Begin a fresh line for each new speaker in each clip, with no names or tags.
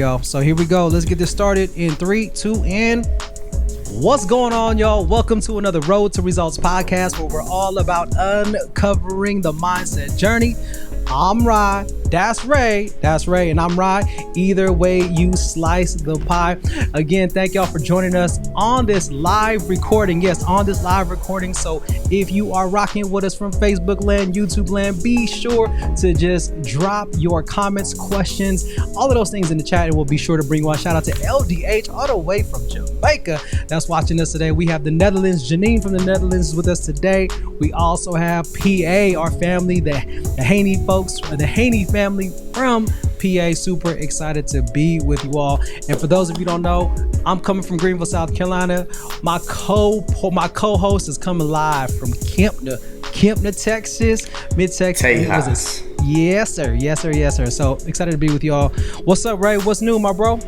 y'all. So here we go. Let's get this started in 3, 2, and what's going on, y'all? Welcome to another Road to Results podcast where we're all about uncovering the mindset journey. I'm Rhy, that's Ray, and I'm Rhy. Either way you slice the pie. Again, thank y'all for joining us on this live recording. Yes, on this live recording. So if you are rocking with us from Facebook land, YouTube land, be sure to just drop your comments, questions, all of those things in the chat, and we'll be sure to bring one. Shout out to LDH all the way from Jamaica that's watching us today. We have the Netherlands. Janine from the Netherlands is with us today. We also have PA, our family, the Haney folks, the Haney family from PA. Super excited to be with you all. And for those of you who don't know, I'm coming from Greenville, South Carolina. My co-host is coming live from Kempner, Texas, mid-Texas. Yes, sir. So excited to be with y'all. What's up, Ray? What's new, my bro?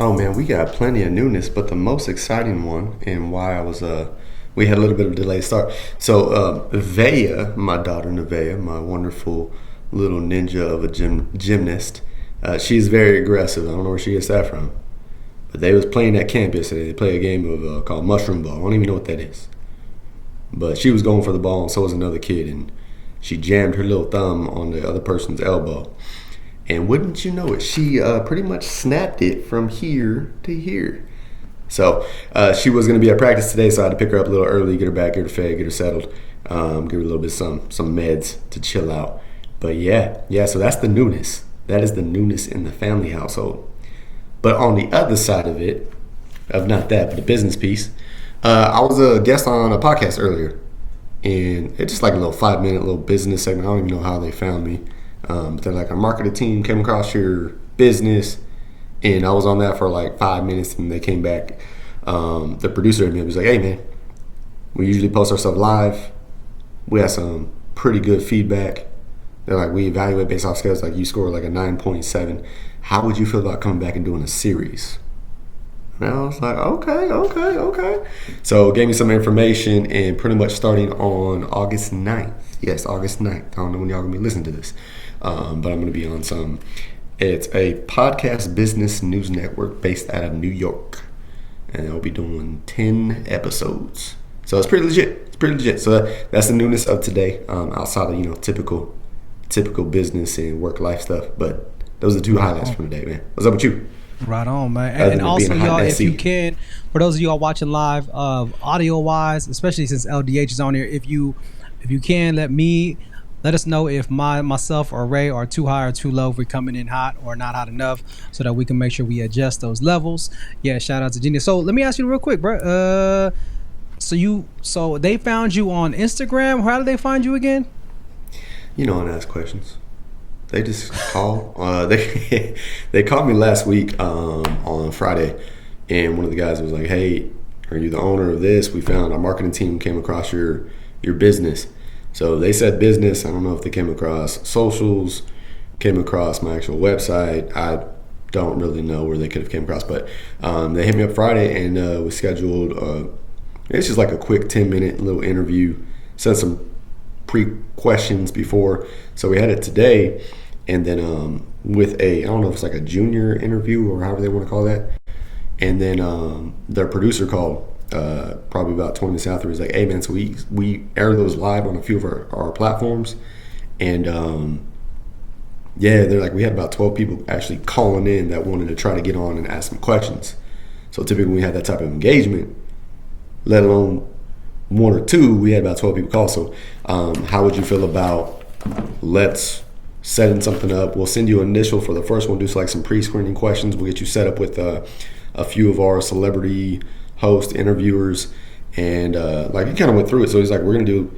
Oh man, we got plenty of newness, but the most exciting one, and why I was we had a little bit of a delayed start. So Vea, my daughter Nevaeh, my wonderful little ninja of a gymnast, she's very aggressive. I don't know where she gets that from, but they was playing at camp yesterday. They play a game of called mushroom ball. I don't even know what that is, but she was going for the ball, and so was another kid, and she jammed her little thumb on the other person's elbow. And wouldn't you know it, she pretty much snapped it from here to here. So she was going to be at practice today, so I had to pick her up a little early, get her back, get her fed, get her settled, give her a little bit some meds to chill out. But yeah, so that's the newness. That is the newness in the family household. But on the other side of it, not that, but the business piece, I was a guest on a podcast earlier, and it's just like a little 5-minute little business segment. I don't even know how they found me. But they're like, our marketing team came across your business, and I was on that for like 5 minutes, and they came back. The producer of me was like, hey man, we usually post ourselves live. We had some pretty good feedback. They're like, we evaluate based off scales, like you score like a 9.7. How would you feel about coming back and doing a series? And I was like, okay. So gave me some information, and pretty much starting on August 9th. Yes, August 9th. I don't know when y'all gonna be listening to this. But I'm going to be on it's a podcast business news network based out of New York. And I'll be doing 10 episodes. So it's pretty legit. So that's the newness of today, outside of, typical business and work-life stuff. But those are the two highlights from the day, man. What's up with you?
Right on, man. And also, y'all, if you can, for those of y'all watching live, audio-wise, especially since LDH is on here, if you can, let us know if myself or Ray are too high or too low, if we're coming in hot or not hot enough, so that we can make sure we adjust those levels. Yeah, shout out to Genius. So let me ask you real quick, bro. So they found you on Instagram. How did they find you again?
And ask questions. They just call. They called me last week on Friday, and one of the guys was like, "Hey, are you the owner of this? We found our marketing team came across your business." So they said business. I don't know if they came across socials, came across my actual website. I don't really know where they could have came across, but they hit me up Friday, and we scheduled. It's just like a quick 10-minute little interview. Sent some pre-questions before, so we had it today, and then with I don't know if it's like a junior interview or however they want to call that, and then their producer called. Probably about 20 minutes after, he's like, hey man, so we air those live on a few of our platforms, and they're like, we had about 12 people actually calling in that wanted to try to get on and ask some questions. So typically when we had that type of engagement, let alone one or two, we had about 12 people call. So how would you feel about let's setting something up? We'll send you an initial for the first one, do like some pre-screening questions. We'll get you set up with a few of our celebrity host interviewers, and he kind of went through it. So he's like, we're gonna do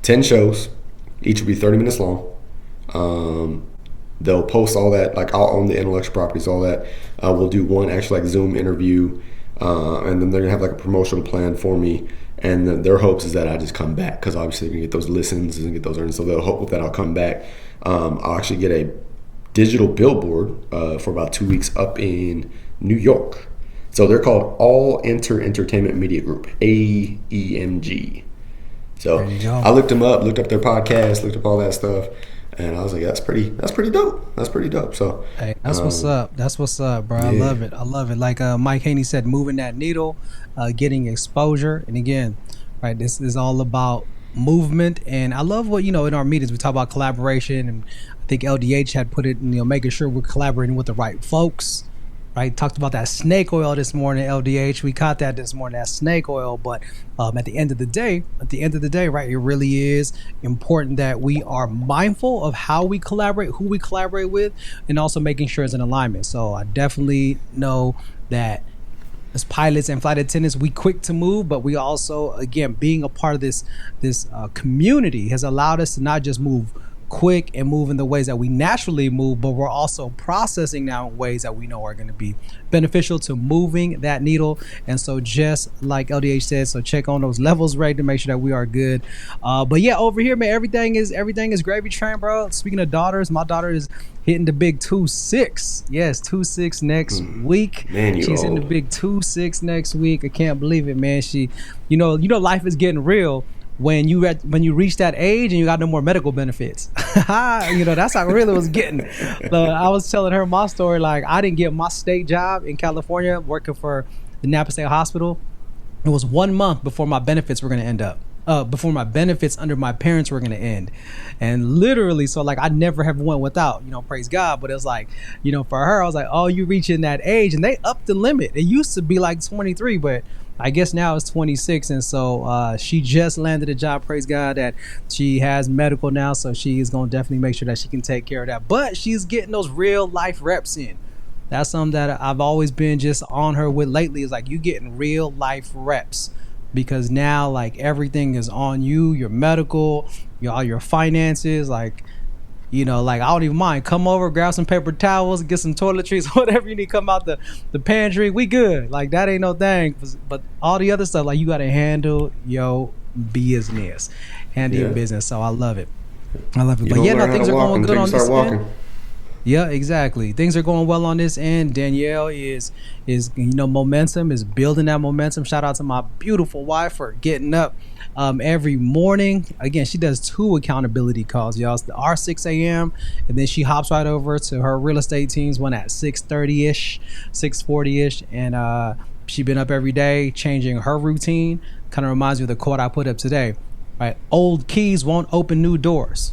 10 shows, each will be 30 minutes long. They'll post all that, like I'll own the intellectual properties, all that. We'll do one actual like Zoom interview, and then they're gonna have like a promotional plan for me, and then their hopes is that I just come back, because obviously you can get those listens and get those earnings, so they'll hope that I'll come back. I'll actually get a digital billboard for about 2 weeks up in New York. So they're called All Enter Entertainment Media Group, AEMG. So I looked them up, looked up their podcast, looked up all that stuff. And I was like, that's pretty dope. That's pretty dope. So,
Hey, that's what's up. That's what's up, bro. I
yeah.
love it. I love it. Like Mike Haney said, moving that needle, getting exposure. And again, right, this is all about movement. And I love what, in our meetings, we talk about collaboration. And I think LDH had put it, making sure we're collaborating with the right folks. Right, talked about that snake oil this morning, LDH. We caught that this morning, that snake oil. But at the end of the day, right, it really is important that we are mindful of how we collaborate, who we collaborate with, and also making sure it's in alignment. So I definitely know that as pilots and flight attendants, we quick to move, but we also, again, being a part of this community has allowed us to not just move quick and move in the ways that we naturally move, but we're also processing now in ways that we know are going to be beneficial to moving that needle. And so just like LDH said, so check on those levels, right, to make sure that we are good. But yeah, over here, man, everything is gravy train, bro. Speaking of daughters, my daughter is hitting the big 2-6. Yes, 2-6 next week.
Man,
She's in the big 2-6 next week. I can't believe it, man. She, life is getting real when you reach that age and you got no more medical benefits. That's how I really was getting. I was telling her my story. Like, I didn't get my state job in California working for the Napa State Hospital. It was 1 month before my benefits were going to end up. Before my benefits under my parents were going to end. And literally, so like I never have went without, praise God. But it was like, for her, I was like, oh, you reaching that age, and they upped the limit. It used to be like 23, but I guess now it's 26. And so she just landed a job, praise God, that she has medical now. So she is going to definitely make sure that she can take care of that. But she's getting those real life reps in. That's something that I've always been just on her with lately, is like you getting real life reps. Because now, like, everything is on you, your medical, all your finances, like, like, I don't even mind. Come over, grab some paper towels, get some toiletries, whatever you need, come out the pantry. We good. Like, that ain't no thing. But all the other stuff, like, you got to handle your business. Handle your business. So I love it. But yeah, no, things are going good on this end. Yeah, exactly. Things are going well on this end. Danielle is momentum is building that momentum. Shout out to my beautiful wife for getting up every morning. Again, she does 2 accountability calls, y'all. It's our 6 a.m. and then she hops right over to her real estate teams, one at 6:30ish, 6:40ish, and she been up every day changing her routine. Kind of reminds me of the quote I put up today. Right, old keys won't open new doors.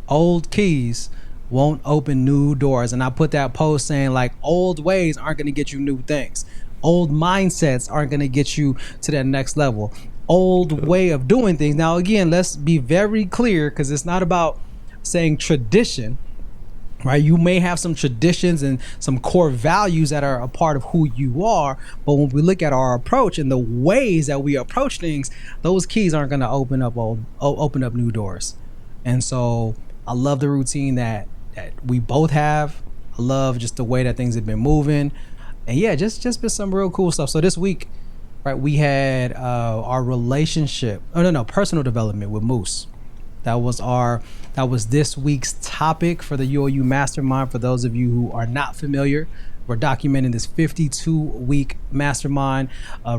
Old keys won't open new doors. And I put that post saying, like, old ways aren't going to get you new things. Old mindsets aren't going to get you to that next level. Old way of doing things. Now, again, let's be very clear, because it's not about saying tradition, right? You may have some traditions and some core values that are a part of who you are. But when we look at our approach and the ways that we approach things, those keys aren't going to open up new doors. And so I love the routine that we both have. I love just the way that things have been moving, and yeah, just been some real cool stuff. So this week, right, we had our personal development with Moose. That was this week's topic for the UOU Mastermind. For those of you who are not familiar, we're documenting this 52-week mastermind,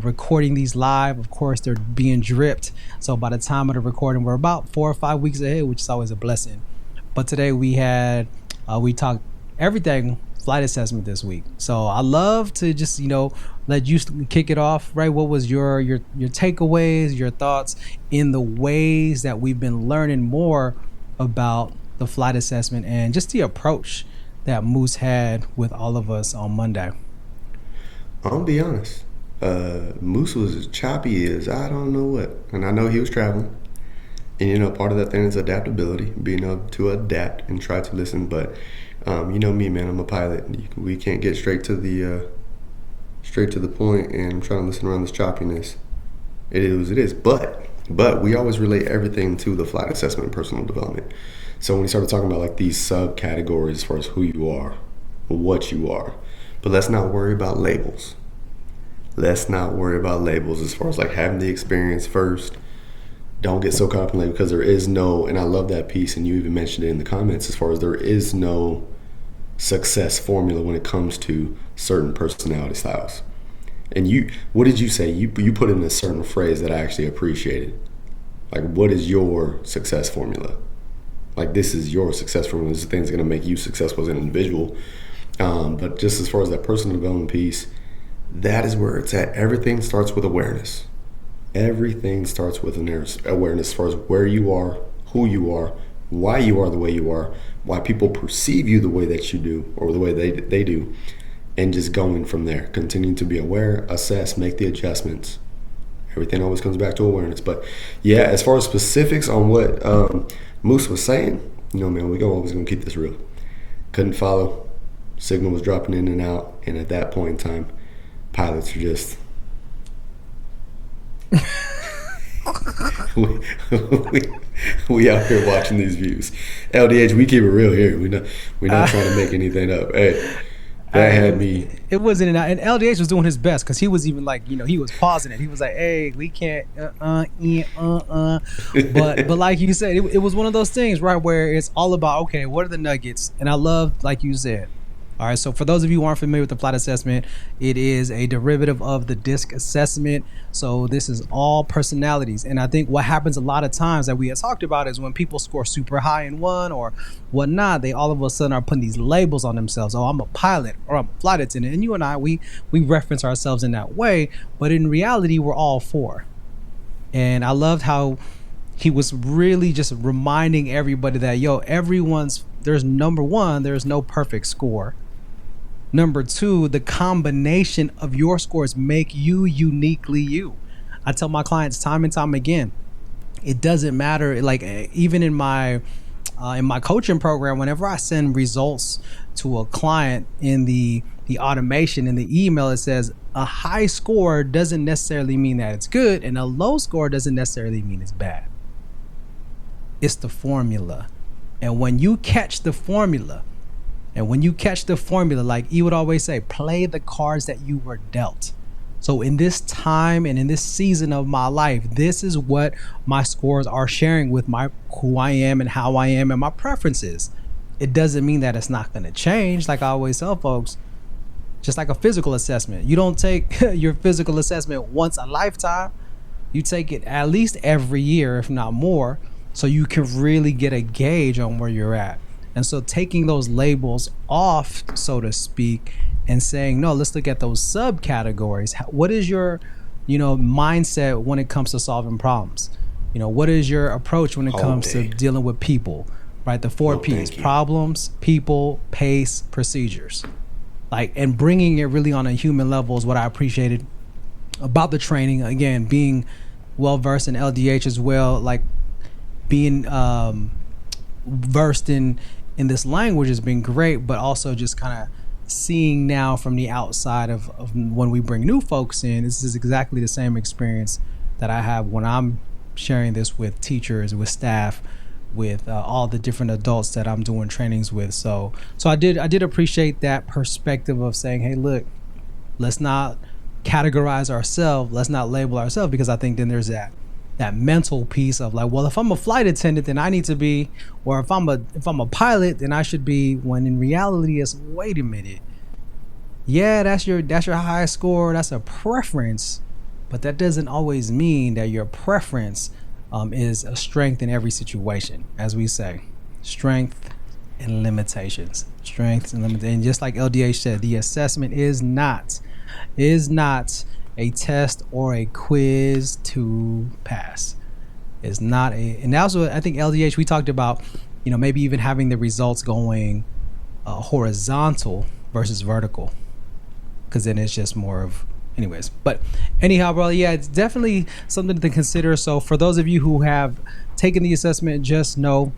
recording these live. Of course, they're being dripped. So by the time of the recording, we're about 4 or 5 weeks ahead, which is always a blessing. But today we talked everything flight assessment this week. So I love to just, let you kick it off, right? What was your takeaways, your thoughts in the ways that we've been learning more about the flight assessment and just the approach that Moose had with all of us on Monday?
I'll be honest. Moose was as choppy as I don't know what. And I know he was traveling. And, part of that thing is adaptability, being able to adapt and try to listen. But, me, man, I'm a pilot. We can't get straight to the point, and I'm trying to listen around this choppiness. It is what it is. But we always relate everything to the flight assessment and personal development. So when we started talking about, like, these subcategories as far as who you are, what you are, but let's not worry about labels. Let's not worry about labels as far as, like, having the experience first. Don't get so caught up in labels, because there is no, and I love that piece, and you even mentioned it in the comments, as far as there is no success formula when it comes to certain personality styles. And what did you say? You put in a certain phrase that I actually appreciated. Like, what is your success formula? Like, this is your success formula. This is things that are going to make you successful as an individual. But just as far as that personal development piece, that is where it's at. Everything starts with awareness. Everything starts with awareness as far as where you are, who you are, why you are the way you are, why people perceive you the way that you do or the way they do, and just going from there. Continuing to be aware, assess, make the adjustments. Everything always comes back to awareness. But yeah, as far as specifics on what Moose was saying, man, we're always going to keep this real. Couldn't follow. Signal was dropping in and out. And at that point in time, pilots are just... we out here watching these views. LDH, we keep it real here. We're not trying to make anything up. Hey, that had me.
It wasn't, and LDH was doing his best because he was even like, he was pausing it. He was like, "Hey, we can't, But like you said, it was one of those things, right, where it's all about, okay, what are the nuggets? And I love, like you said. All right, so for those of you who aren't familiar with the flight assessment, it is a derivative of the DISC assessment. So this is all personalities. And I think what happens a lot of times that we had talked about is when people score super high in one or whatnot, they all of a sudden are putting these labels on themselves. Oh, I'm a pilot or I'm a flight attendant. And you and I, we reference ourselves in that way. But in reality, we're all four. And I loved how he was really just reminding everybody that, there's number one, there's no perfect score. Number two, the combination of your scores make you uniquely you. I tell my clients time and time again, it doesn't matter. Like, even in my coaching program, whenever I send results to a client in the automation in the email, it says a high score doesn't necessarily mean that it's good, and a low score doesn't necessarily mean it's bad. It's the formula. And when you catch the formula, like E would always say, play the cards that you were dealt. So in this time and in this season of my life, this is what my scores are sharing with who I am and how I am and my preferences. It doesn't mean that it's not going to change. Like I always tell folks, just like a physical assessment, you don't take your physical assessment once a lifetime. You take it at least every year, if not more, so you can really get a gauge on where you're at. And so taking those labels off, so to speak, and saying, no, let's look at those subcategories. What is your, mindset when it comes to solving problems? What is your approach when it comes to dealing with people, right? The 4 P's: problems, people, pace, procedures. And bringing it really on a human level is what I appreciated about the training. Again, being well-versed in LDH as well, like being versed in this language has been great, but also just kind of seeing now from the outside of when we bring new folks in, this is exactly the same experience that I have when I'm sharing this with teachers, with staff, with all the different adults that I'm doing trainings with. So I did appreciate that perspective of saying, hey, look, let's not categorize ourselves, let's not label ourselves, because I think then there's that mental piece of like, well, if I'm a flight attendant, then I need to be, or if I'm a pilot, then I should be, when in reality it's, wait a minute. Yeah, that's your highest score, that's a preference, but that doesn't always mean that your preference is a strength in every situation. As we say, strength and limitations. And just like LDH said, the assessment is not a test or a quiz to pass. It's not and also I think LDH, we talked about, maybe even having the results going horizontal versus vertical, because then it's just more of, anyways. But anyhow, bro, yeah, it's definitely something to consider. So for those of you who have taken the assessment, just know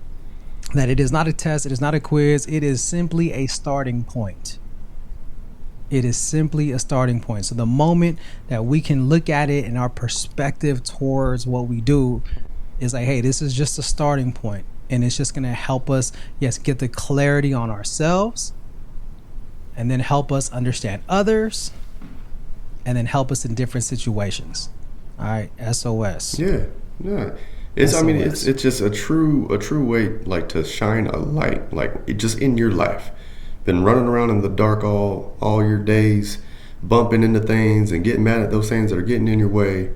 that it is not a test, it is not a quiz, it is simply a starting point. It is simply a starting point. So the moment that we can look at it and our perspective towards what we do is like, hey, this is just a starting point. And it's just going to help us, get the clarity on ourselves, and then help us understand others, and then help us in different situations. All right, SOS.
Yeah. It's SOS. I mean, it's just a true way, like, to shine a light, like, just in your life. Been running around in the dark all your days, bumping into things and getting mad at those things that are getting in your way,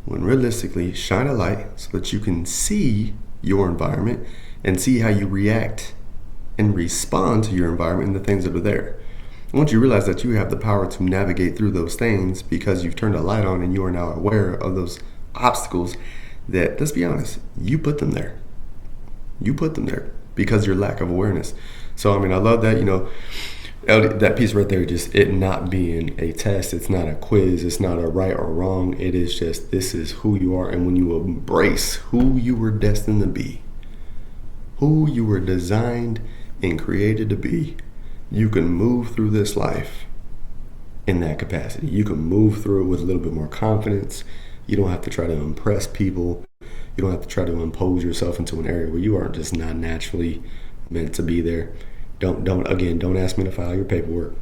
when realistically, shine a light so that you can see your environment and see how you react and respond to your environment and the things that are there. Once you realize that you have the power to navigate through those things because you've turned a light on and you are now aware of those obstacles, that, let's be honest, you put them there. You put them there because your lack of awareness. So, I mean, I love that, that piece right there, just it not being a test. It's not a quiz. It's not a right or wrong. It is just, this is who you are. And when you embrace who you were destined to be, who you were designed and created to be, you can move through this life in that capacity. You can move through it with a little bit more confidence. You don't have to try to impress people. You don't have to try to impose yourself into an area where you are just not naturally meant to be there. Don't ask me to file your paperwork.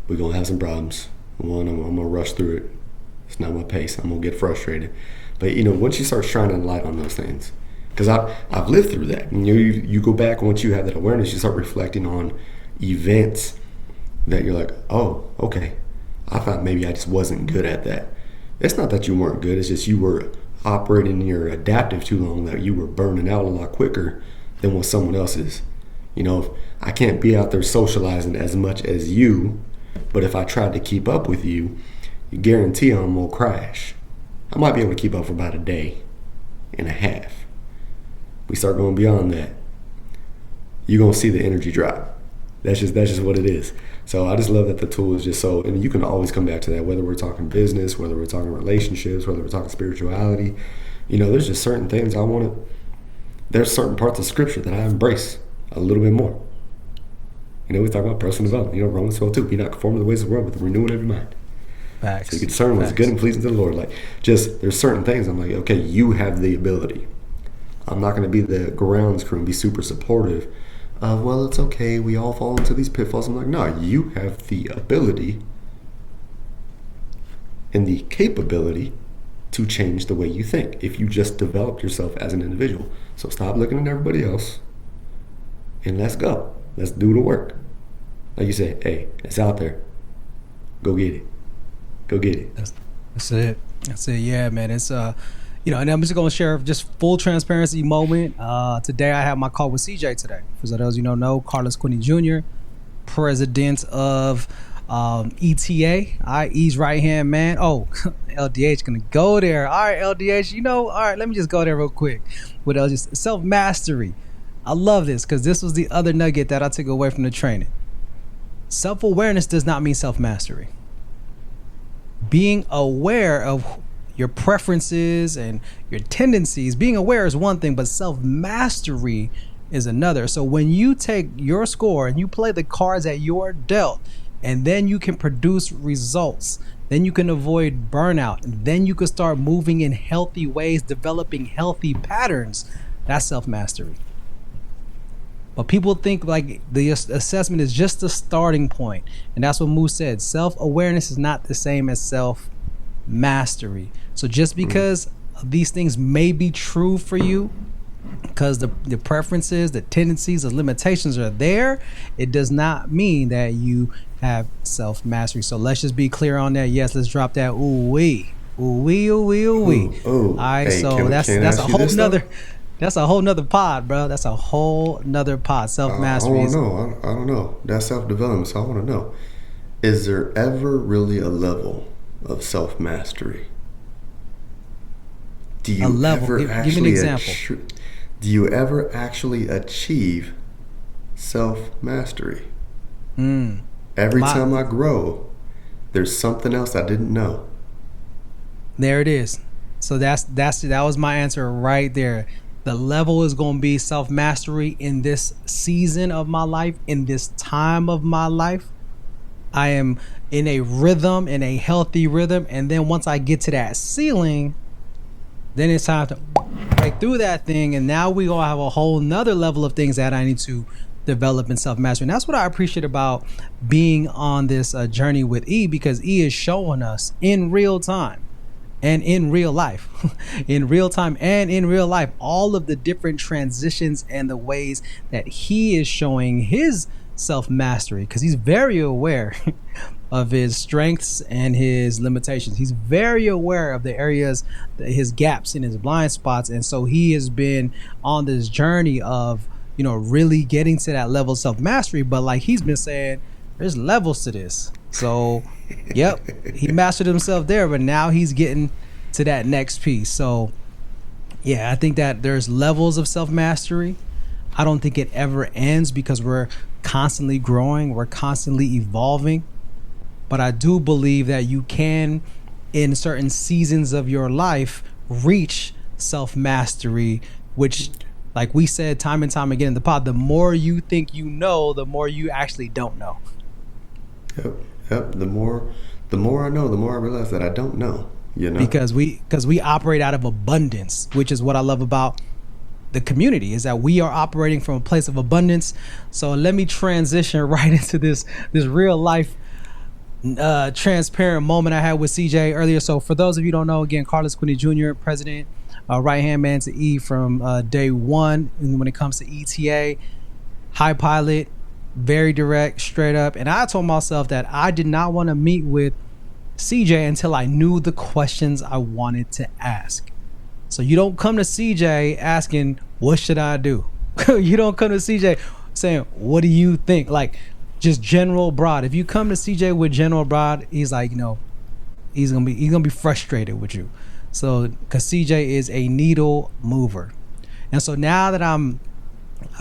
We're gonna have some problems. One, I'm gonna rush through it. It's not my pace. I'm gonna get frustrated. But once you start shining light on those things, because I've lived through that. And you go back, once you have that awareness, you start reflecting on events that you're like, oh, okay, I thought maybe I just wasn't good at that. It's not that you weren't good. It's just you were operating in your adaptive too long, that you were burning out a lot quicker than what someone else is. I can't be out there socializing as much as you, but if I tried to keep up with you, you guarantee I'm gonna crash. I might be able to keep up for about a day and a half. We start going beyond that, you're gonna see the energy drop. That's just what it is. So I just love that the tool is just so, and you can always come back to that, whether we're talking business, whether we're talking relationships, whether we're talking spirituality. There's just certain things there's certain parts of scripture that I embrace a little bit more. We talk about personal development. Romans 12:2, be not conformed to the ways of the world, but the renewing of your mind.
Facts.
So you can discern what's good and pleasing to the Lord. There's certain things I'm like, okay, you have the ability. I'm not going to be the grounds crew and be super supportive of, well, it's okay, we all fall into these pitfalls. I'm like, no, you have the ability and the capability to change the way you think if you just develop yourself as an individual. So stop looking at everybody else and let's go. Let's do the work. Like you said, hey, it's out there. Go get it. Go get it.
That's it. Yeah, man. It's and I'm just gonna share just full transparency moment. Today I had my call with CJ today. For those you don't know, Carlos Quinney Jr., president of ETA, E's right hand man. Oh, LDH gonna go there. All right, LDH. All right. Let me just go there real quick. With just self mastery. I love this because this was the other nugget that I took away from the training. Self awareness does not mean self mastery. Being aware of your preferences and your tendencies, being aware is one thing, but self mastery is another. So when you take your score and you play the cards that you're dealt, and then you can produce results, then you can avoid burnout, and then you can start moving in healthy ways, developing healthy patterns. That's self-mastery. But people think like the assessment is just the starting point. And that's what Moose said. Self-awareness is not the same as self-mastery. So just because these things may be true for you, because the preferences, the tendencies, the limitations are there, it does not mean that you have self-mastery. So let's just be clear on that. Yes, let's drop that ooh-wee. Ooh-wee, ooh-wee, ooh-wee. All right, hey, so that's a whole nother... That's a whole nother pod, bro. That's a whole nother pod. Self-mastery.
I don't know. That's self-development. So I want to know, is there ever really a level of self-mastery? Do you ever
give me an example.
Do you ever actually achieve self-mastery? Every time I grow, there's something else I didn't know.
There it is. So that was my answer right there. The level is going to be self-mastery in this season of my life, in this time of my life. I am in a rhythm, in a healthy rhythm. And then once I get to that ceiling, then it's time to break through that thing. And now we going to have a whole nother level of things that I need to develop in self-mastery. And that's what I appreciate about being on this journey with E, because E is showing us in real time. And in real life, in real time and in real life, all of the different transitions and the ways that he is showing his self-mastery, because he's very aware of his strengths and his limitations. He's very aware of the areas, his gaps and his blind spots. And so he has been on this journey of, really getting to that level of self-mastery. But like he's been saying, there's levels to this. So, yep, he mastered himself there, but now he's getting to that next piece. So, yeah, I think that there's levels of self-mastery. I don't think it ever ends because we're constantly growing, we're constantly evolving. But I do believe that you can, in certain seasons of your life, reach self-mastery, which, like we said time and time again in the pod, the more you think you know, the more you actually don't know.
Yep. The more I know, the more I realize that I don't know.
Because we operate out of abundance, which is what I love about the community, is that we are operating from a place of abundance. So let me transition right into this real life transparent moment I had with CJ earlier. So for those of you who don't know, again, Carlos Quinney Jr., president, right hand man to E from day one. And when it comes to ETA, high pilot, very direct, straight up. And I told myself that I did not want to meet with CJ until I knew the questions I wanted to ask. So you don't come to CJ asking, what should I do? You don't come to CJ saying, what do you think? Like, just general broad. If you come to CJ with general broad, he's like, he's gonna be frustrated with you. So, because CJ is a needle mover. And so now that I've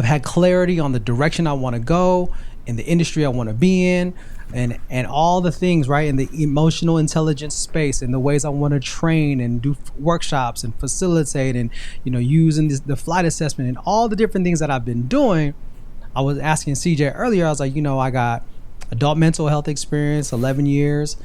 had clarity on the direction I want to go, in the industry I want to be in, and all the things, right, in the emotional intelligence space, and the ways I want to train and do workshops and facilitate, and using the flight assessment and all the different things that I've been doing. I was asking CJ earlier, I was like, I got adult mental health experience, 11 years.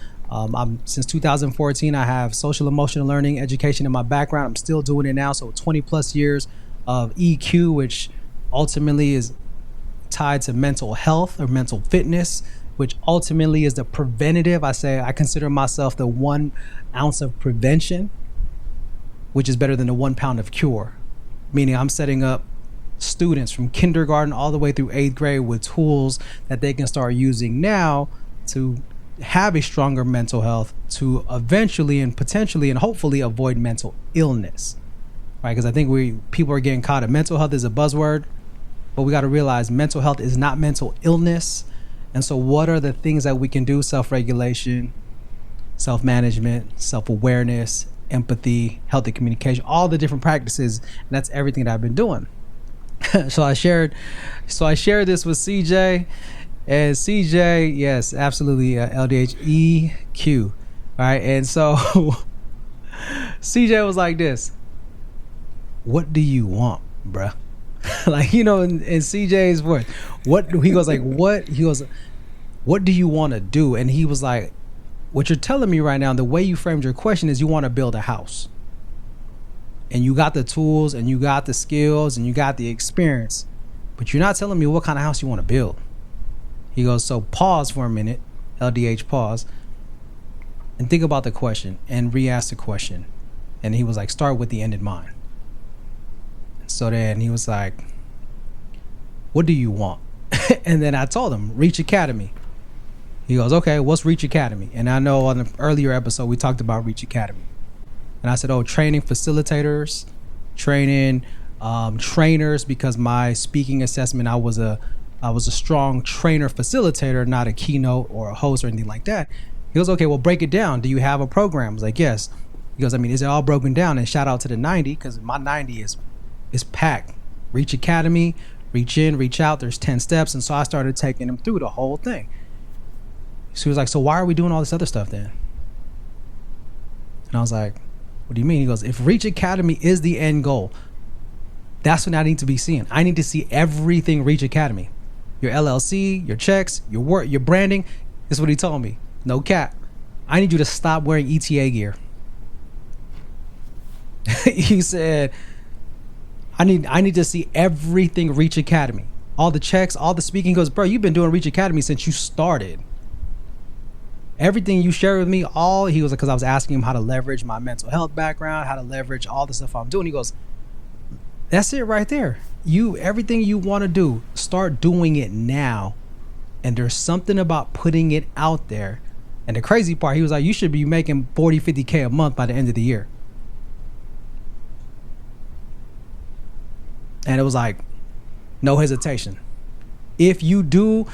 Since 2014, I have social emotional learning education in my background. I'm still doing it now, so 20 plus years of EQ, which ultimately is tied to mental health or mental fitness, which ultimately is the preventative. I consider myself the 1 ounce of prevention, which is better than the 1 pound of cure. Meaning I'm setting up students from kindergarten all the way through 8th grade with tools that they can start using now to have a stronger mental health, to eventually and potentially and hopefully avoid mental illness, right? Because I think people are getting caught up. Mental health is a buzzword, but we got to realize mental health is not mental illness. And so what are the things that we can do? Self-regulation, self-management, self-awareness, empathy, healthy communication, all the different practices. And that's everything that I've been doing. So I shared this with CJ, and CJ, yes, absolutely, LDH EQ, all right? And so CJ was like this, what do you want, bruh? Like, in CJ's voice, what do you want to do? And he was like, what you're telling me right now, the way you framed your question is you want to build a house. And you got the tools and you got the skills and you got the experience, but you're not telling me what kind of house you want to build. He goes, so pause for a minute, LDH, pause, and think about the question and re-ask the question. And he was like, start with the end in mind. So then he was like, what do you want? And then I told him, Reach Academy. He goes, okay, what's Reach Academy? And I know on the earlier episode, we talked about Reach Academy. And I said, training facilitators, training trainers, because my speaking assessment, I was a strong trainer facilitator, not a keynote or a host or anything like that. He goes, okay, well, break it down. Do you have a program? I was like, yes. He goes, is it all broken down? And shout out to the 90, because my 90 is packed. Reach Academy, reach in, reach out. There's 10 steps. And so I started taking him through the whole thing. So he was like, so why are we doing all this other stuff then? And I was like, what do you mean? He goes, if Reach Academy is the end goal, that's what I need to be seeing. I need to see everything Reach Academy. Your LLC, your checks, your work, your branding. This is what he told me. No cap. I need you to stop wearing ETA gear. He said, I need to see everything Reach Academy. All the checks, all the speaking. He goes, bro, you've been doing Reach Academy since you started. Everything you shared with me, he was like, because I was asking him how to leverage my mental health background, how to leverage all the stuff I'm doing. He goes, that's it right there. Everything you want to do, start doing it now And there's something about putting it out there. And the crazy part, he was like, you should be making 40, 50K a month by the end of the year. And it was like, no hesitation. If you do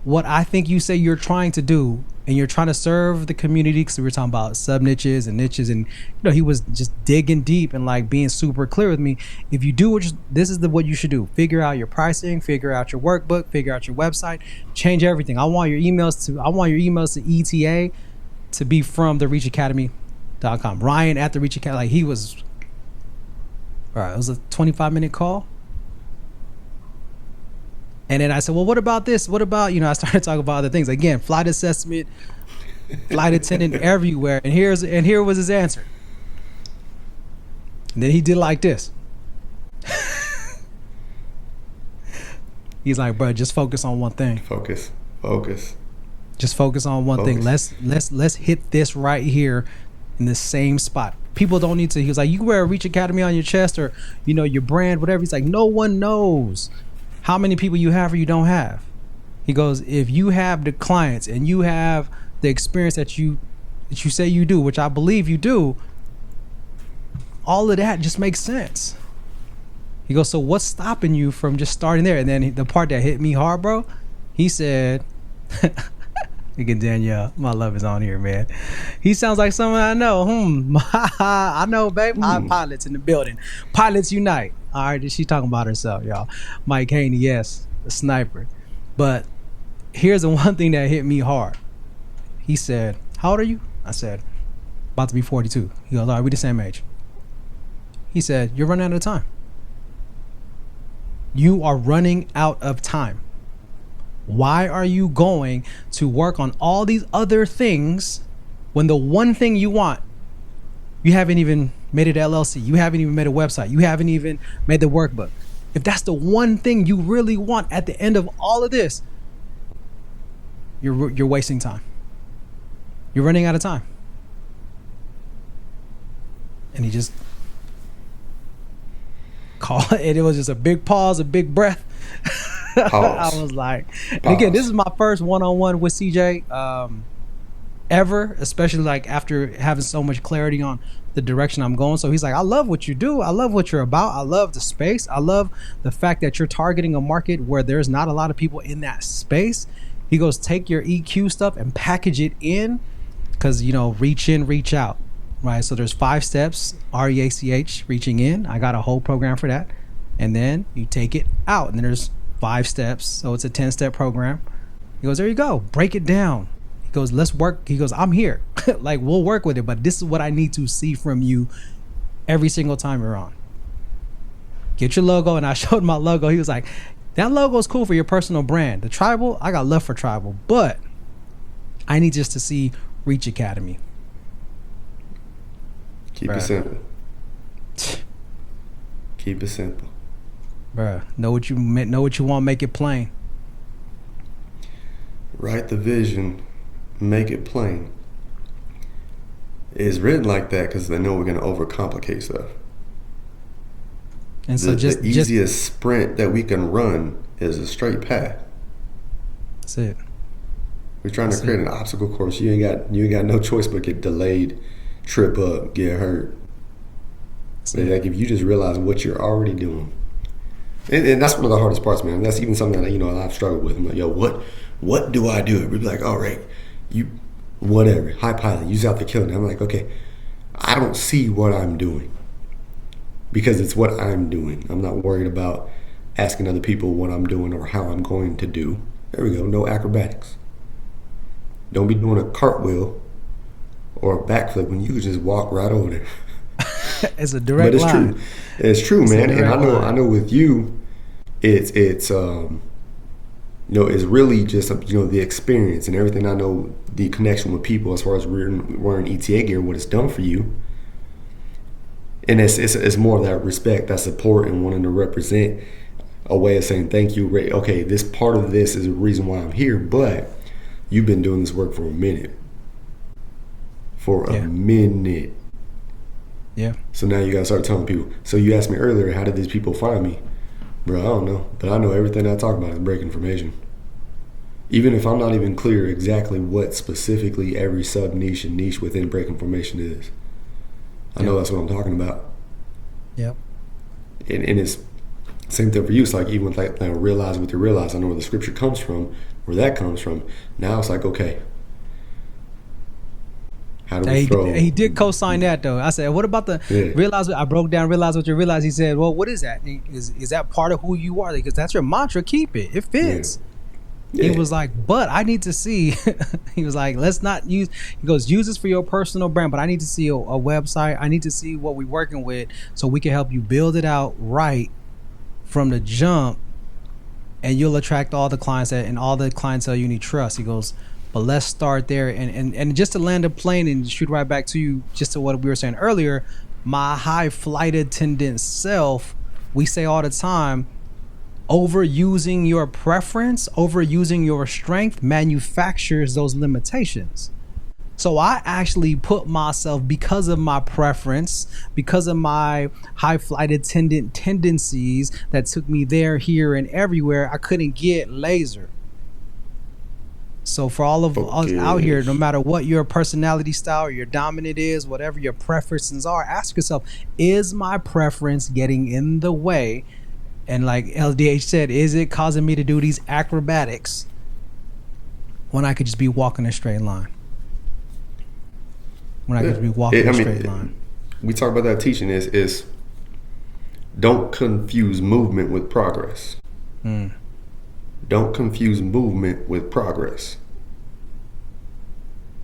what I think you say you're trying to do, and you're trying to serve the community, because we were talking about sub niches, and he was just digging deep and like being super clear with me. If you do this is what you should do. Figure out your pricing, figure out your workbook, figure out your website, change everything. I want your emails to ETA to be from the reachacademy.com. Ryan at the Reach Academy, like he was, all right, it was a 25-minute call. And then I said, well, what about this? What about, I started talking about other things. Again, flight assessment, flight attendant everywhere. And here was his answer. And then he did like this. He's like, bro, just focus on one thing.
Focus.
Just focus on one thing. Let's hit this right here in the same spot. People don't need to. He was like, you wear a Reach Academy on your chest, or, your brand, whatever. He's like, no one knows how many people you have or you don't have. He goes, if you have the clients and you have the experience that you say you do, which I believe you do, all of that just makes sense. He goes, so what's stopping you from just starting there? And then the part that hit me hard, bro, he said, again, Danielle, my love is on here, man. He sounds like someone I know. I know, babe. Pilots in the building. Pilots unite. All right, she's talking about herself, y'all. Mike Haney, yes, the sniper. But here's the one thing that hit me hard. He said, how old are you? I said, about to be 42. He goes, all right, we the same age. He said, you're running out of time. You are running out of time. Why are you going to work on all these other things when the one thing you want, you haven't even made it LLC, you haven't even made a website, you haven't even made the workbook? If that's the one thing you really want at the end of all of this, you're wasting time. You're running out of time. And he just called, and it was just a big pause, a big breath. I was like, and again, this is my first one-on-one with CJ ever, especially like after having so much clarity on the direction I'm going. So he's like, I love what you do. I love what you're about. I love the space. I love the fact that you're targeting a market where there's not a lot of people in that space. He goes, take your EQ stuff and package it in, because, reach in, reach out, right? So there's 5 steps, REACH, reaching in. I got a whole program for that. And then you take it out, and then there's 5 steps. So it's a 10-step program. He goes, there you go. Break it down. He goes, let's work. He goes, I'm here. Like, we'll work with it, but this is what I need to see from you every single time you're on. Get your logo. And I showed my logo. He was like, that logo is cool for your personal brand. The tribal, I got love for tribal, but I need just to see Reach Academy.
Keep it simple. Keep it simple.
Bruh, know what you want, make it plain.
Write the vision, make it plain. It's written like that because they know we're going to overcomplicate stuff. And so the easiest sprint that we can run is a straight path.
That's it.
We're trying to create an obstacle course. You ain't got no choice but get delayed, trip up, get hurt. Like, if you just realize what you're already doing. And that's one of the hardest parts, man. That's even something that, I've struggled with. I'm like, yo, what do I do? We'd be like, all right, whatever, high pilot, use out the killing. I'm like, okay, I don't see what I'm doing because it's what I'm doing. I'm not worried about asking other people what I'm doing or how I'm going to do. There we go, no acrobatics. Don't be doing a cartwheel or a backflip when you could just walk right over there.
It's a direct line.
True. It's true, man. And I know with you, it's it's really just the experience and everything. I know the connection with people as far as wearing ETA gear, what it's done for you, and it's more of that respect, that support, and wanting to represent a way of saying thank you. Okay, this part of this is the reason why I'm here, but you've been doing this work for a minute. A minute.
Yeah.
So now you gotta start telling people. So you asked me earlier, how did these people find me? Bro, I don't know. But I know everything I talk about is break information. Even if I'm not even clear exactly what specifically every sub niche and niche within breaking formation is. I know that's what I'm talking about.
Yep.
And it's same thing for you. It's like even with like realize what you realize. I know where the scripture comes from, where that comes from. Now it's like, okay, how do we throw?
He did co-sign that though. I said, what about the realize? I broke down realize what you realize. He said, well, what is that? Is that part of who you are? Because that's your mantra. Keep it. It fits. He was like, but I need to see. He was like, let's not use. He goes, use this for your personal brand, but I need to see a website. I need to see what we're working with, so we can help you build it out right from the jump, and you'll attract all the clients and all the clientele you need trust. He goes, but let's start there, and just to land a plane and shoot right back to you, just to what we were saying earlier. My high flight attendant self, we say all the time, overusing your preference, overusing your strength manufactures those limitations. So I actually put myself, because of my preference, because of my high flight attendant tendencies that took me there, here, and everywhere, I couldn't get laser. So for all of us out here, no matter what your personality style or your dominant is, whatever your preferences are, ask yourself, is my preference getting in the way? And like LDH said, is it causing me to do these acrobatics when I could just be walking a straight line? When I could be walking a straight line.
We talk about that teaching is don't confuse movement with progress. Don't confuse movement with progress.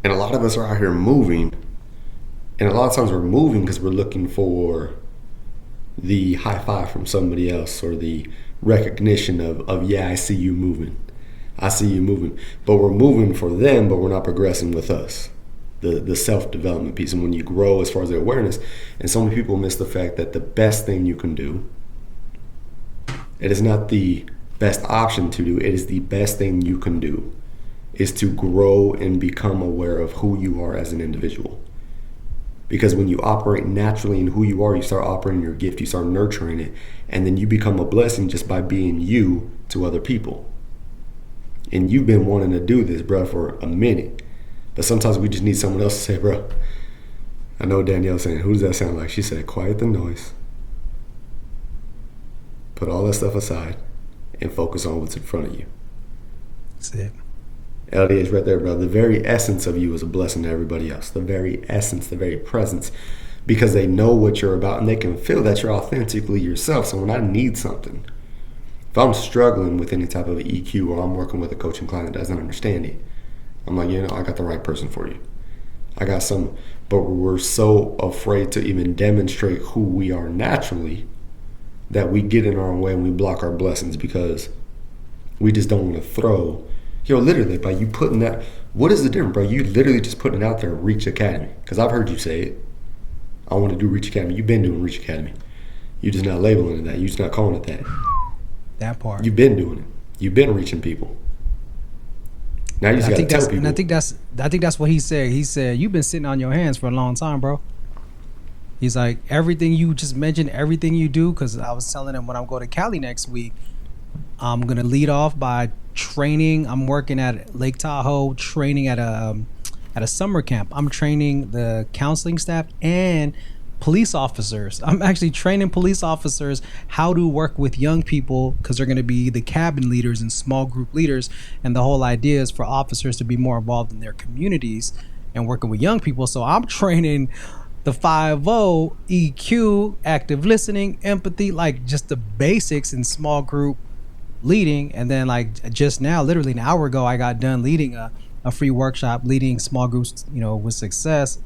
And a lot of us are out here moving, and a lot of times we're moving because we're looking for the high five from somebody else, or the recognition of yeah, I see you moving. I see you moving. But we're moving for them, but we're not progressing with us. The self-development piece. And when you grow as far as the awareness, and so many people miss the fact that the best thing you can do, it is not the best option to do, it is the best thing you can do, is to grow and become aware of who you are as an individual. Because when you operate naturally in who you are, you start operating your gift, you start nurturing it, and then you become a blessing just by being you to other people. And you've been wanting to do this, bro, for a minute. But sometimes we just need someone else to say, bro, I know Danielle's saying, who does that sound like? She said, quiet the noise. Put all that stuff aside and focus on what's in front of you.
That's it.
LDH right there, bro. The very essence of you is a blessing to everybody else. The very essence, the very presence. Because they know what you're about and they can feel that you're authentically yourself. So when I need something, if I'm struggling with any type of EQ, or I'm working with a coaching client that doesn't understand it, I'm like, I got the right person for you. I got some, but we're so afraid to even demonstrate who we are naturally that we get in our own way and we block our blessings because we just don't want to throw. Literally, by you putting that, what is the difference, bro? You literally just putting it out there, Reach Academy. Because I've heard you say it. I want to do Reach Academy. You've been doing Reach Academy. You're just not labeling it that. You're just not calling it that.
That part.
You've been doing it. You've been reaching people. Now you just got to tell people.
And I think that's what he said. He said, you've been sitting on your hands for a long time, bro. He's like, everything you just mentioned, everything you do, because I was telling him when I'm going to Cali next week, I'm going to lead off by training. I'm working at Lake Tahoe, training at a summer camp. I'm training the counseling staff and police officers. I'm actually training police officers how to work with young people, because they're going to be the cabin leaders and small group leaders. And the whole idea is for officers to be more involved in their communities and working with young people. So I'm training the 5-0, EQ, active listening, empathy, like just the basics in small group leading. And then like just now, literally an hour ago, I got done leading a free workshop, leading small groups, with success.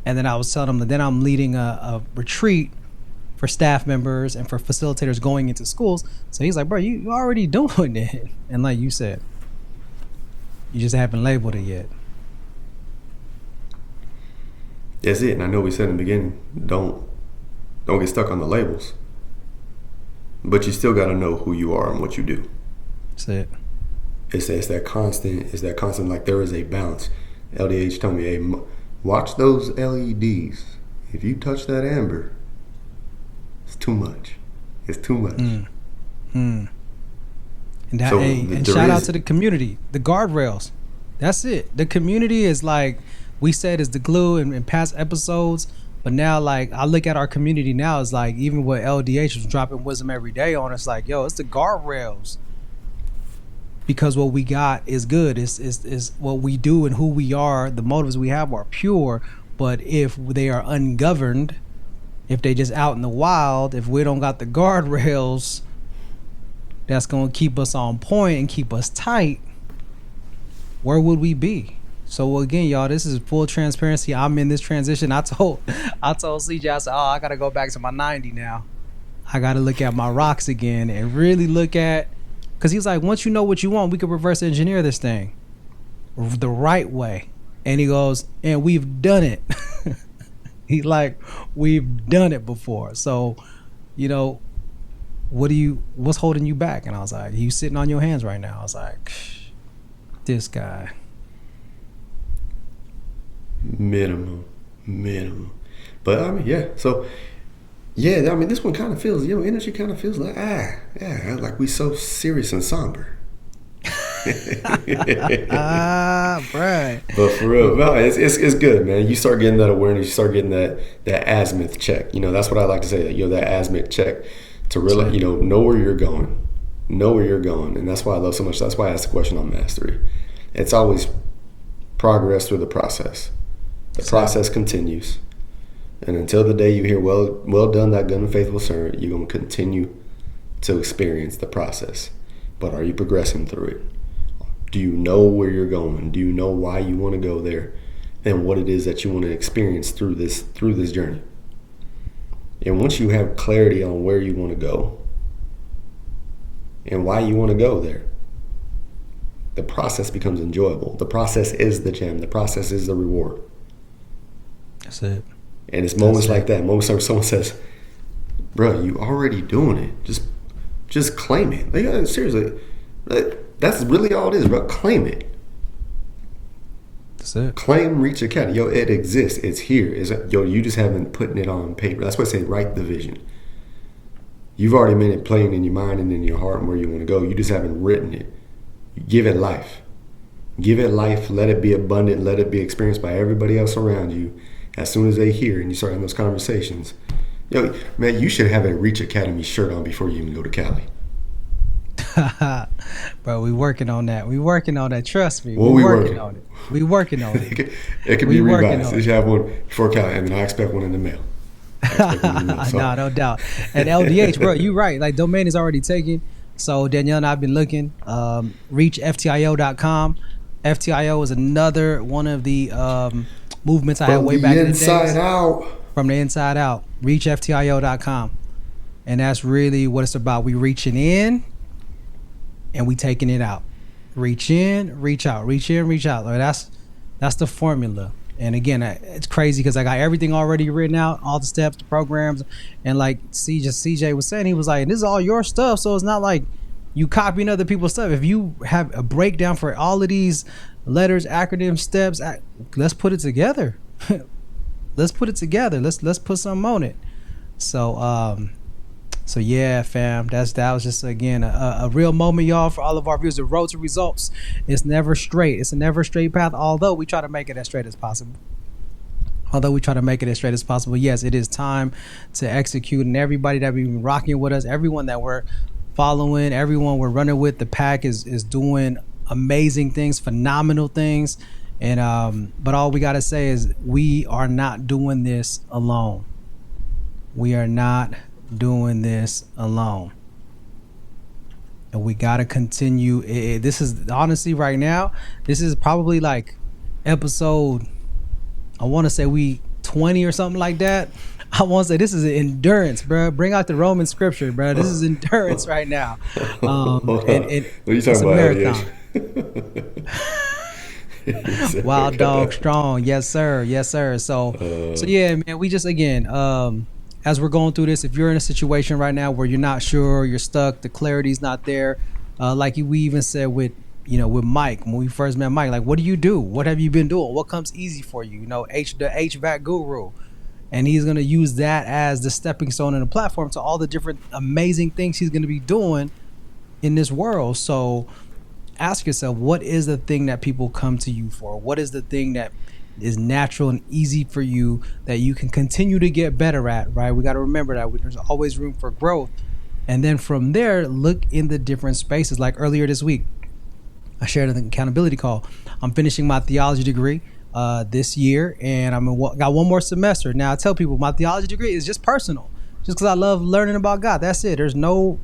And then I was telling them that then I'm leading a retreat for staff members and for facilitators going into schools. So he's like, bro, you already doing it. And like you said, you just haven't labeled it yet.
That's it. And I know we said in the beginning, don't get stuck on the labels. But you still got to know who you are and what you do.
That's it.
It's that constant, like there is a balance. LDH told me, hey, watch those LEDs. If you touch that amber, it's too much. It's too much.
And that,
So
and
there
shout out
is.
to the community, the guardrails. That's it. The community is like we said is the glue in past episodes. But now, like I look at our community now, it's like even with LDH was dropping wisdom every day on us, like yo, it's the guardrails. Because what we got is good. Is what we do and who we are. The motives we have are pure. But if they are ungoverned, if they just out in the wild, if we don't got the guardrails, that's gonna keep us on point and keep us tight. Where would we be? So again, y'all, this is full transparency. I'm in this transition. I told CJ, I said, oh, I gotta go back to my 90 now. I gotta look at my rocks again and really look at, because he's like, once you know what you want, we could reverse engineer this thing the right way. And he goes, and we've done it. He's like, we've done it before. So, what's holding you back? And I was like, you sitting on your hands right now. I was like, this guy.
Minimum. But I mean, yeah. So, yeah. I mean, this one kind of feels, energy kind of feels like, like we so serious and somber.
Right.
But for real, no, it's good, man. You start getting that awareness, you start getting that azimuth check. That's what I like to say. That azimuth check to really, know where you're going, and that's why I love so much. That's why I asked the question on mastery. It's always progress through the process. The process continues, and until the day you hear well done, that good and faithful servant, you're gonna continue to experience the process. But are you progressing through it? Do you know where you're going? Do you know why you want to go there, and what it is that you want to experience through this journey? And once you have clarity on where you want to go and why you want to go there, the process becomes enjoyable. The process is the gem. The process is the reward.
That's it.
And it's moments like that. Moments where someone says, "Bro, you already doing it. Just claim it." Like, seriously, that's really all it is, bro. Claim it.
That's it.
Claim Reach Academy. It exists. It's here. You just haven't putting it on paper. That's why I say write the vision. You've already made it plain in your mind and in your heart and where you want to go. You just haven't written it. You give it life. Give it life. Let it be abundant. Let it be experienced by everybody else around you. As soon as they hear and you start having those conversations, man, you should have a Reach Academy shirt on before you even go to Cali.
Bro, we working on that. Trust me.
Well,
we working on it.
It can be revised. You should have one before Cali. I mean, I expect one in the mail.
No, no doubt. And LDH, bro, you right. Like, domain is already taken. So Danielle and I have been looking. ReachFTIO.com. FTIO is another one of the movements I had way back in the days. From the inside out. ReachFTIO.com. And that's really what it's about. We reaching in and we taking it out. Reach in, reach out. Reach in, reach out. Like, that's the formula. And again, it's crazy because I got everything already written out, all the steps, the programs, and like CJ was saying, he was like, "This is all your stuff, so it's not like you copying other people's stuff. If you have a breakdown for all of these letters, acronyms, steps, let's put it together. Let's put it together. Let's put something on it." So yeah, fam, that was just again a real moment, y'all, for all of our viewers. The road to results is never straight. It's a never straight path, although we try to make it as straight as possible. Yes, it is time to execute, and everybody that we've been rocking with us, everyone that we're following, everyone we're running with, the pack is doing amazing things, phenomenal things. And but all we gotta say is we are not doing this alone. We are not doing this alone, and we gotta continue. This is honestly right now, this is probably like episode, I want to say we 20 or something like that. I want to say this is endurance, bro. Bring out the Roman scripture, bro. This is endurance right now. And
what are you talking about?
Marathon. Wild dog strong. Yes sir. So yeah, man, we just again as we're going through this, if you're in a situation right now where you're not sure, you're stuck, the clarity's not there, like we even said with Mike, when we first met Mike, like, what do you do? What have you been doing? What comes easy for you? The HVAC guru. And he's going to use that as the stepping stone and the platform to all the different amazing things he's going to be doing in this world. So ask yourself, what is the thing that people come to you for? What is the thing that is natural and easy for you that you can continue to get better at, right? We got to remember that there's always room for growth. And then from there, look in the different spaces. Like earlier this week, I shared an accountability call. I'm finishing my theology degree this year, and got one more semester. Now, I tell people my theology degree is just personal, just because I love learning about God. That's it. There's no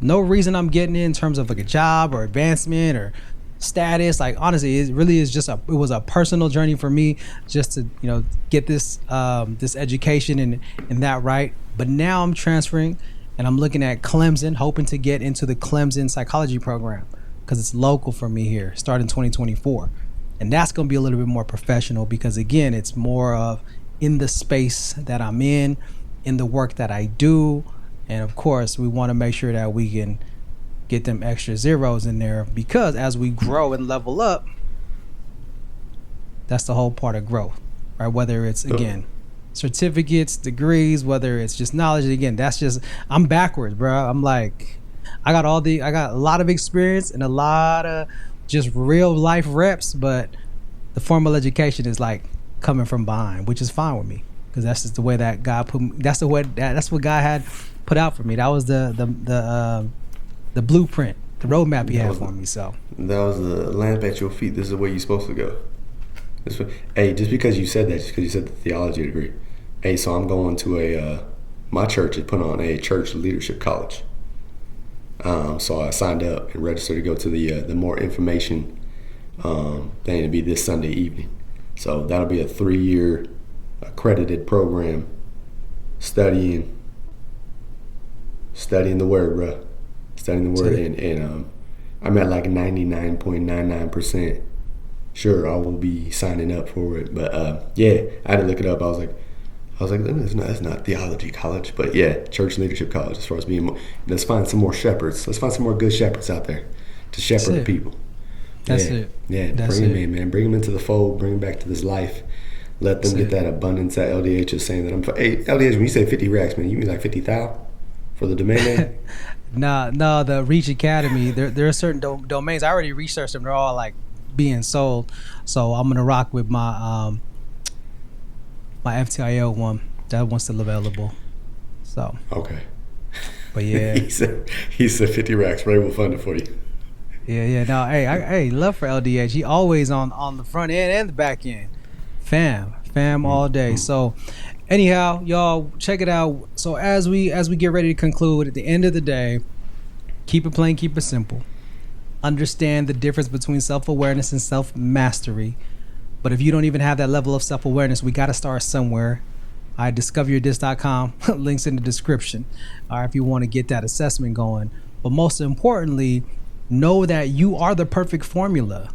reason I'm getting in terms of like a job or advancement or status. Like honestly, it really is just it was a personal journey for me, just to get this this education and that right. But now I'm transferring, and I'm looking at Clemson, hoping to get into the Clemson psychology program, because it's local for me here, starting 2024. And that's going to be a little bit more professional, because again, it's more of in the space that I'm in the work that I do. And of course, we want to make sure that we can get them extra zeros in there, because as we grow and level up, that's the whole part of growth, right? Whether it's, again, certificates, degrees, whether it's just knowledge, again, that's just, I'm backwards, bro. I'm like, I got a lot of experience and a lot of just real life reps, but the formal education is like coming from behind, which is fine with me, because that's just the way that God put me. That's what God had put out for me. That was the blueprint, the roadmap He had for me. So
that was the lamp at your feet. This is the way you're supposed to go. Hey, just because you said that, just because you said the theology degree. Hey, so I'm going to my church had put on a church leadership college. So I signed up and registered to go to the more information thing to be this Sunday evening. So that'll be a 3-year accredited program, studying the word, bro. Studying the word, and I'm at like 99.99% sure I will be signing up for it. But yeah, I had to look it up. I was like, that's not theology college, but yeah, church leadership college. As far as being, let's find some more shepherds. Let's find some more good shepherds out there to shepherd the people.
That's it.
Yeah, bring them in, man. Bring them into the fold. Bring them back to this life. Let them get that abundance that LDH is saying that I'm. Hey, LDH, when you say 50 racks, man, you mean like 50,000 for the domain name?
No, the Reach Academy. There are certain domains. I already researched them. They're all like being sold. So I'm gonna rock with my my FTIL one. That one's still available. So
okay.
But yeah,
he said 50 racks. Ray will fund it for you.
Yeah. No, hey, love for LDH. He always on the front end and the back end. Fam all day. So anyhow, y'all check it out. So as we get ready to conclude, at the end of the day, keep it plain, keep it simple. Understand the difference between self-awareness and self-mastery. But if you don't even have that level of self-awareness, we got to start somewhere. discoveryourdis.com, links in the description, if you want to get that assessment going. But most importantly, know that you are the perfect formula.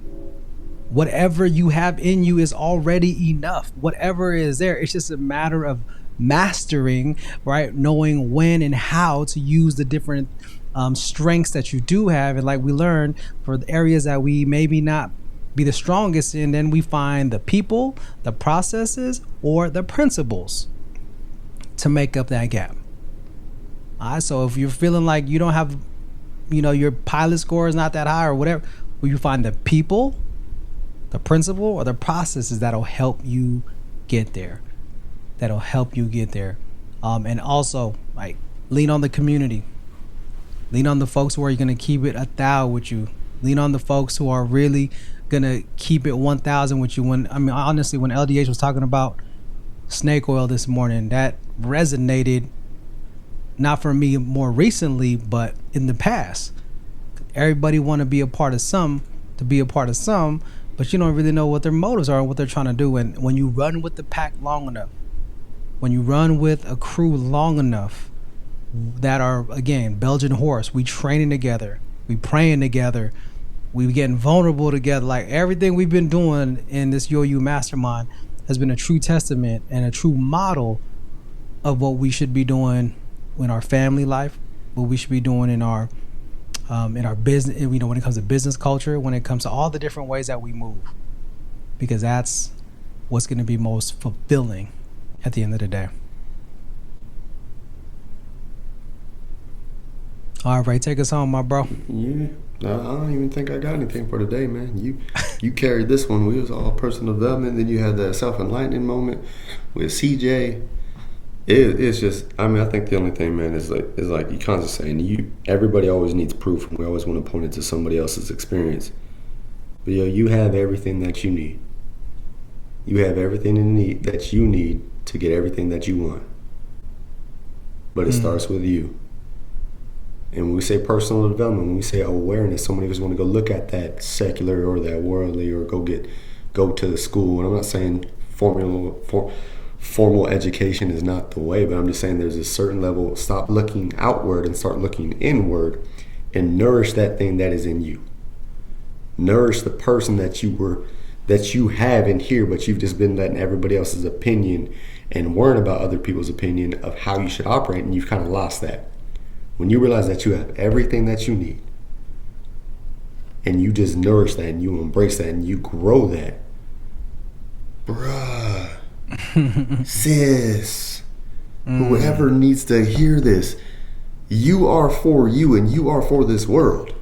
Whatever you have in you is already enough. Whatever is there, it's just a matter of mastering, right? Knowing when and how to use the different strengths that you do have. And like we learned, for the areas that we maybe not be the strongest in, then we find the people, the processes, or the principles to make up that gap. All right, so if you're feeling like you don't have, your pilot score is not that high or whatever, will you find the people, the principle, or the processes that'll help you get there? And also, like, lean on the community. Lean on the folks who are going to keep it 1,000 with you. Lean on the folks who are really going to keep it 1,000 with you. Honestly, when LDH was talking about snake oil this morning, that resonated, not for me more recently, but in the past. Everybody want to be a part of some, but you don't really know what their motives are and what they're trying to do. And when you run with the pack long enough, when you run with a crew long enough that are, again, Belgian horse, we training together, we praying together, we getting vulnerable together. Like, everything we've been doing in this UOU mastermind has been a true testament and a true model of what we should be doing in our family life, what we should be doing in our business, when it comes to business culture, when it comes to all the different ways that we move, because that's what's going to be most fulfilling at the end of the day. All right, take us home, my bro.
Yeah. I don't even think I got anything for today, man. You carried this one. We was all personal development. Then you had that self-enlightening moment with CJ. It's just, I mean, I think the only thing, man, is like you constantly saying, everybody always needs proof, and we always want to point it to somebody else's experience. But you have everything that you need. You have everything that you need to get everything that you want. But it starts with you. And when we say personal development, when we say awareness, so many of us want to go look at that secular or that worldly, or go to the school. And I'm not saying formal education is not the way, but I'm just saying there's a certain level. Stop looking outward and start looking inward, and nourish that thing that is in you. Nourish the person that you have in here, but you've just been letting everybody else's opinion and worrying about other people's opinion of how you should operate, and you've kind of lost that. When you realize that you have everything that you need, and you just nourish that, and you embrace that, and you grow that, bruh, sis, whoever needs to hear this, you are for you, and you are for this world,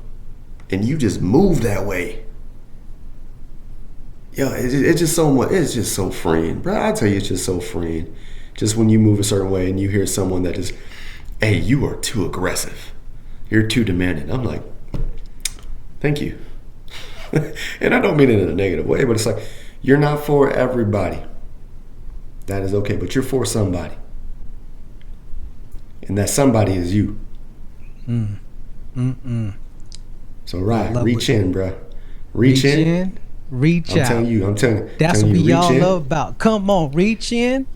and you just move that way. Yo, it's just so much. It's just so freeing, bro. I tell you, it's just so freeing. Just when you move a certain way, and you hear someone that is, hey, you are too aggressive. You're too demanding. I'm like, thank you. And I don't mean it in a negative way, but it's like, you're not for everybody. That is okay, but you're for somebody. And that somebody is you. So, right, reach in, bro. Reach in.
Reach out.
I'm telling you.
That's what y'all love about. Come on, reach in,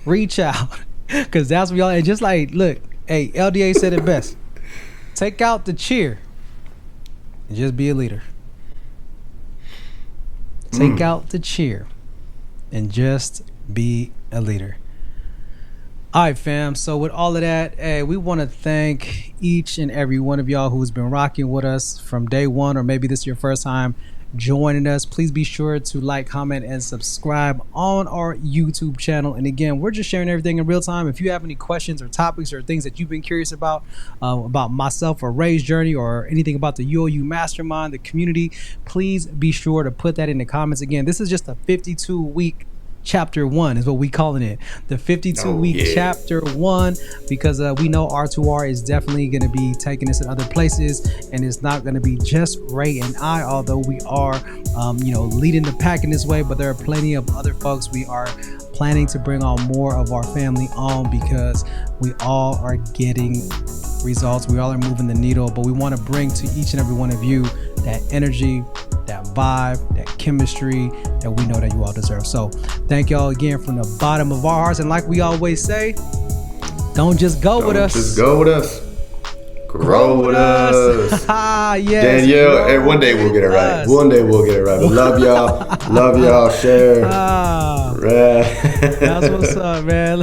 reach out. Because that's what y'all, and just like, look, hey, LDA said it best. Take out the cheer and just be a leader. Take out the cheer and just be a leader. All right, fam. So with all of that, hey, we want to thank each and every one of y'all who's been rocking with us from day one, or maybe this is your first time joining us. Please be sure to like, comment, and subscribe on our YouTube channel. And again, we're just sharing everything in real time. If you have any questions or topics or things that you've been curious about myself or Ray's journey, or anything about the UOU Mastermind, the community, please be sure to put that in the comments. Again, this is just a 52-week chapter 1 is what we calling it, the 52-week chapter 1, because we know R2R is definitely going to be taking us in other places, and it's not going to be just Ray and I, although we are leading the pack in this way, but there are plenty of other folks. We are planning to bring on more of our family on, because we all are getting results, we all are moving the needle, but we want to bring to each and every one of you that energy, that vibe, that chemistry that we know that you all deserve. So thank y'all again from the bottom of our hearts. And like we always say, don't just go with us.
Just go with us. Grow with us.
Yes,
Danielle, and one day we'll get it right. One day we'll get it right. But love y'all. Love y'all. Share.
That's what's up, man.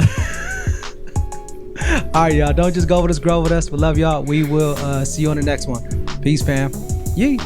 All right, y'all. Don't just go with us. Grow with us. We love y'all. We will see you on the next one. Peace, fam. Yee.